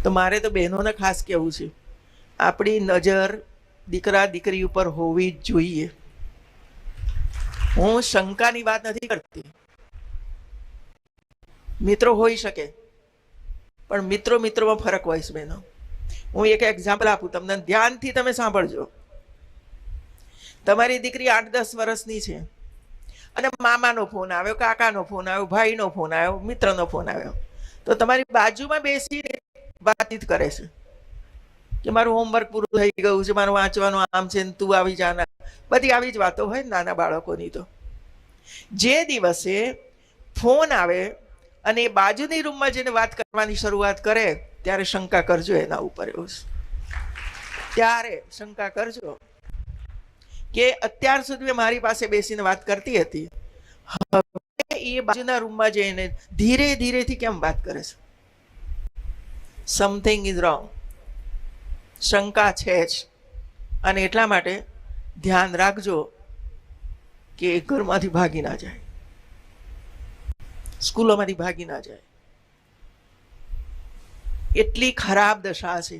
તો મારે તો બહેનોને ખાસ કહેવું છે, આપણી નજર દીકરા દીકરી ઉપર હોવી જ જોઈએ. હું શંકાની વાત નથી કરતી. મિત્રો હોઈ શકે, પણ મિત્રો મિત્રોમાં ફરક હોય છે બહેનો. હું એક એક્ઝામ્પલ આપું તમને, ધ્યાનથી તમે સાંભળજો. તમારી દીકરી 8-10 વર્ષની છે અને મામાનો ફોન આવ્યો, કાકાનો ફોન આવ્યો, ભાઈનો ફોન આવ્યો, મિત્રનો ફોન આવ્યો, તો તમારી બાજુમાં બેસીને વાતચીત કરે છે કે મારું હોમવર્ક પૂરું થઈ ગયું છે, મારું વાંચવાનું આમ છે, તું આવી જા. બધી આવી જ વાતો હોય નાના બાળકોની. તો જે દિવસે ફોન આવે અને એ બાજુની રૂમમાં જઈને વાત કરવાની શરૂઆત કરે ત્યારે શંકા કરજો એના ઉપર. એવું ત્યારે શંકા કરજો કે અત્યાર સુધી મારી પાસે બેસીને વાત કરતી હતી, હવે એ બાજુના રૂમમાં જઈને ધીરે ધીરેથી કેમ વાત કરે છે? Something is wrong. શંકા છે જ. અને એટલા માટે ધ્યાન રાખજો કે એ ઘરમાંથી ભાગી ના જાય, સ્કૂલોમાંથી ભાગી ના જાય. એટલી ખરાબ દશા છે.